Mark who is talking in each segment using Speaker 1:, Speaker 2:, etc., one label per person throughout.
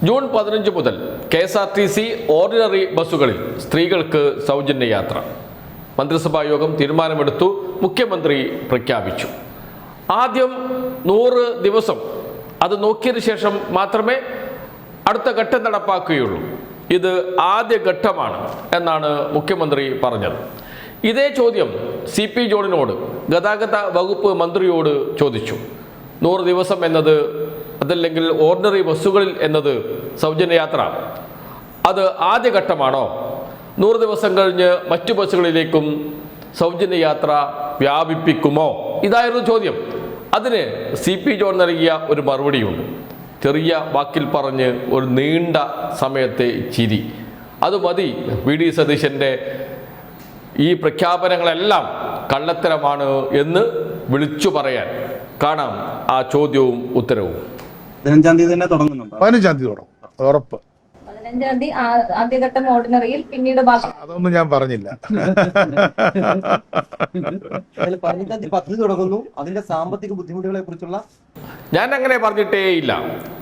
Speaker 1: June 15 മുതൽ KSRTC ordinary ബസ്സുകളിൽ സ്ത്രീകൾക്ക് സൗജന്യ യാത്ര. മന്ത്രിസഭാ യോഗം തീരുമാനമെടുത്തു, മുഖ്യമന്ത്രി പ്രഖ്യാപിച്ചു. ആദ്യം 100 ദിവസം അത് നോക്കിയതിനു ശേഷം മാത്രമേ അടുത്ത ഘട്ടം നടപ്പാക്കുകയുള്ളൂ. ഇത് ആദ്യ ഘട്ടമാണ് എന്നാണ് മുഖ്യമന്ത്രി പറഞ്ഞത്. ഇതേ ചോദ്യം CP ജോണിനോട് ഗതാഗത വകുപ്പ് മന്ത്രിയോട് ചോദിച്ചു. 100 ദിവസം എന്നത്, അതല്ലെങ്കിൽ ഓർഡിനറി ബസ്സുകളിൽ എന്നത് സൗജന്യ യാത്ര, അത് ആദ്യഘട്ടമാണോ? 100 ദിവസം കഴിഞ്ഞ് മറ്റു ബസ്സുകളിലേക്കും സൗജന്യ യാത്ര വ്യാപിപ്പിക്കുമോ? ഇതായിരുന്നു ചോദ്യം. അതിന് CP ജോൺ നൽകിയ ഒരു മറുപടിയുണ്ട്. ചെറിയ വാക്കിൽ പറഞ്ഞ് ഒരു നീണ്ട സമയത്തെ ചിരി. അത് മതി VD സതീശൻ്റെ ഈ പ്രഖ്യാപനങ്ങളെല്ലാം കള്ളത്തരമാണ് എന്ന് വിളിച്ചു പറയാൻ. കാണാം ആ ചോദ്യവും ഉത്തരവും.
Speaker 2: 15-ാം തീയതി തന്നെ തുടങ്ങുന്നുണ്ട്.
Speaker 3: 15-ാം തീയതി തുടങ്ങും, ഉറപ്പ്.
Speaker 4: 15-ാം തീയതി ആദ്യഘട്ടം ഓർഡിനറിയിൽ, പിന്നീട്
Speaker 3: അതൊന്നും ഞാൻ പറഞ്ഞില്ല.
Speaker 2: 15-ാം തീയതി പദ്ധതി തുടങ്ങുന്നു. അതിന്റെ സാമ്പത്തിക ബുദ്ധിമുട്ടുകളെ കുറിച്ചുള്ള
Speaker 1: ഞാൻ അങ്ങനെ പറഞ്ഞിട്ടേയില്ല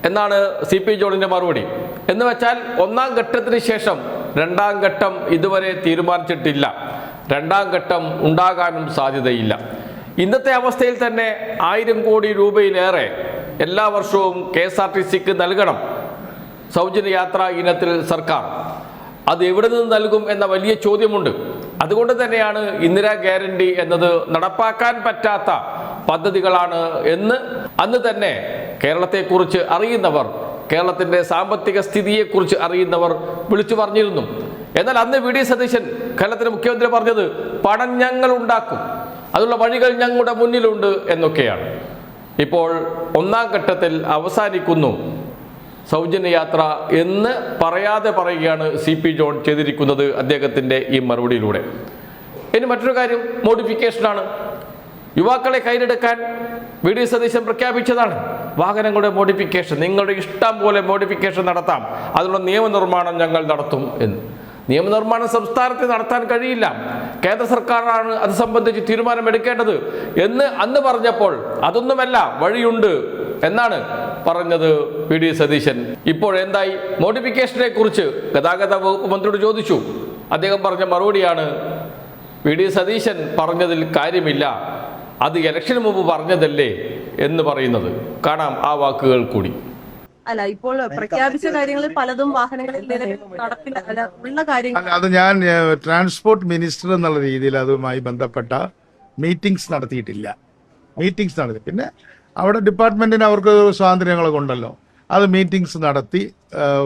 Speaker 1: എന്നാണ് CP ജോണിന്റെ മറുപടി. എന്ന് വെച്ചാൽ 1-ാം ഘട്ടത്തിന് ശേഷം 2-ാം ഘട്ടം ഇതുവരെ തീരുമാനിച്ചിട്ടില്ല. 2-ാം ഘട്ടം ഉണ്ടാകാനും സാധ്യതയില്ല. ഇന്നത്തെ അവസ്ഥയിൽ തന്നെ 1000 കോടി രൂപയിലേറെ എല്ലാ വർഷവും KSRTCക്ക് നൽകണം സൗജന്യ യാത്രാ ഇനത്തിൽ സർക്കാർ. അത് എവിടെ നിന്ന് നൽകും എന്ന വലിയ ചോദ്യമുണ്ട്. അതുകൊണ്ട് തന്നെയാണ് ഇന്ദിരാ ഗ്യാരണ്ടി എന്നത് നടപ്പാക്കാൻ പറ്റാത്ത പദ്ധതികളാണ് എന്ന് അന്ന് തന്നെ കേരളത്തെക്കുറിച്ച് അറിയുന്നവർ, കേരളത്തിൻ്റെ സാമ്പത്തിക സ്ഥിതിയെക്കുറിച്ച് അറിയുന്നവർ വിളിച്ചു പറഞ്ഞിരുന്നു. എന്നാൽ അന്ന് VD സതീശൻ, കേരളത്തിലെ മുഖ്യമന്ത്രി, പറഞ്ഞത് പണം ഞങ്ങൾ ഉണ്ടാക്കും, അതിനുള്ള വഴികൾ ഞങ്ങളുടെ മുന്നിലുണ്ട് എന്നൊക്കെയാണ്. ഇപ്പോൾ 1-ാം ഘട്ടത്തിൽ അവസാനിക്കുന്നു സൗജന്യ യാത്ര എന്ന് പറയാതെ പറയുകയാണ് CP ജോൺ ചെയ്തിരിക്കുന്നത് അദ്ദേഹത്തിൻ്റെ ഈ മറുപടിയിലൂടെ. ഇനി മറ്റൊരു കാര്യം മോഡിഫിക്കേഷനാണ്. യുവാക്കളെ കയ്യിലെടുക്കാൻ VD സതീശൻ പ്രഖ്യാപിച്ചതാണ് വാഹനങ്ങളുടെ മോഡിഫിക്കേഷൻ. നിങ്ങളുടെ ഇഷ്ടം പോലെ മോഡിഫിക്കേഷൻ നടത്താം, അതിനുള്ള നിയമനിർമ്മാണം ഞങ്ങൾ നടത്തും എന്ന്. നിയമനിർമ്മാണം സംസ്ഥാനത്ത് നടത്താൻ കഴിയില്ല, കേന്ദ്ര സർക്കാരാണ് അത് സംബന്ധിച്ച് തീരുമാനമെടുക്കേണ്ടത് എന്ന് അന്ന് പറഞ്ഞപ്പോൾ അതൊന്നുമല്ല, വഴിയുണ്ട് എന്നാണ് പറഞ്ഞത് VD സതീശൻ. ഇപ്പോഴെന്തായി? മോഡിഫിക്കേഷനെ കുറിച്ച് ഗതാഗത വകുപ്പ് മന്ത്രിയോട് ചോദിച്ചു. അദ്ദേഹം പറഞ്ഞ മറുപടിയാണ് VD സതീശൻ പറഞ്ഞതിൽ കാര്യമില്ല, അത് ഇലക്ഷന് മുമ്പ് പറഞ്ഞതല്ലേ എന്ന് പറയുന്നത്. കാണാം ആ വാക്കുകൾ കൂടി.
Speaker 5: അല്ല, ഇപ്പോൾ പ്രഖ്യാപിച്ച കാര്യങ്ങളിൽ പലതും വാഹനങ്ങളിൽ നടപ്പിൽ ഉള്ള കാര്യങ്ങൾ.
Speaker 3: അത് ഞാൻ ട്രാൻസ്പോർട്ട് മിനിസ്റ്റർ എന്നുള്ള രീതിയിൽ അതുമായി ബന്ധപ്പെട്ട മീറ്റിംഗ്സ് നടത്തിയിട്ടില്ല. മീറ്റിംഗ്സ് നടത്തി, പിന്നെ അവിടെ ഡിപ്പാർട്ട്മെന്റിന് അവർക്ക് സ്വാതന്ത്ര്യങ്ങളൊക്കെ ഉണ്ടല്ലോ, അത് മീറ്റിംഗ്സ് നടത്തി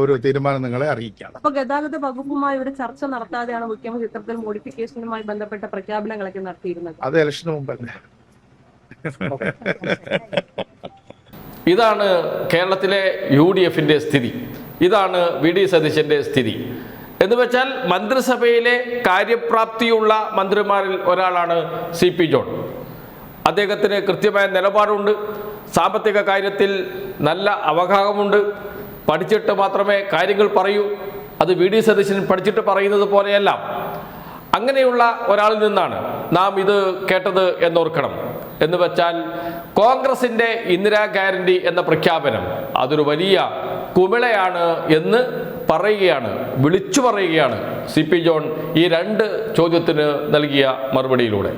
Speaker 3: ഒരു തീരുമാനം നിങ്ങളെ അറിയിക്കാം.
Speaker 5: അപ്പൊ ഗതാഗത വകുപ്പുമായി ഒരു ചർച്ച നടത്താതെയാണ് മുഖ്യമന്ത്രി ഇത്തരത്തിൽ മോഡിഫിക്കേഷനുമായി ബന്ധപ്പെട്ട പ്രഖ്യാപനങ്ങളൊക്കെ നടത്തിയിരുന്നത്.
Speaker 3: അത് ഇലക്ഷന് മുമ്പല്ലേ.
Speaker 1: ഇതാണ് കേരളത്തിലെ UDFന്റെ സ്ഥിതി. ഇതാണ് VD സതീശന്റെ സ്ഥിതി. എന്ന് വെച്ചാൽ മന്ത്രിസഭയിലെ കാര്യപ്രാപ്തിയുള്ള മന്ത്രിമാരിൽ ഒരാളാണ് CP ജോൺ. അദ്ദേഹത്തിന് കൃത്യമായ നിലപാടുണ്ട്, സാമ്പത്തിക കാര്യത്തിൽ നല്ല അവഗാഹമുണ്ട്, പഠിച്ചിട്ട് മാത്രമേ കാര്യങ്ങൾ പറയൂ. അത് VD സതീശൻ പഠിച്ചിട്ട് പറയുന്നത് പോലെയല്ല. അങ്ങനെയുള്ള ഒരാളിൽ നിന്നാണ് നാം ഇത് കേട്ടത് എന്നോർക്കണം. എന്ന് വെച്ചാൽ കോൺഗ്രസിൻ്റെ ഇന്ദിരാ ഗ്യാരണ്ടി എന്ന പ്രഖ്യാപനം അതൊരു വലിയ കുമിളയാണ് എന്ന് പറയുകയാണ്, വിളിച്ചു പറയുകയാണ് CP ജോൺ ഈ 2 ചോദ്യത്തിന് നൽകിയ മറുപടിയിലൂടെ.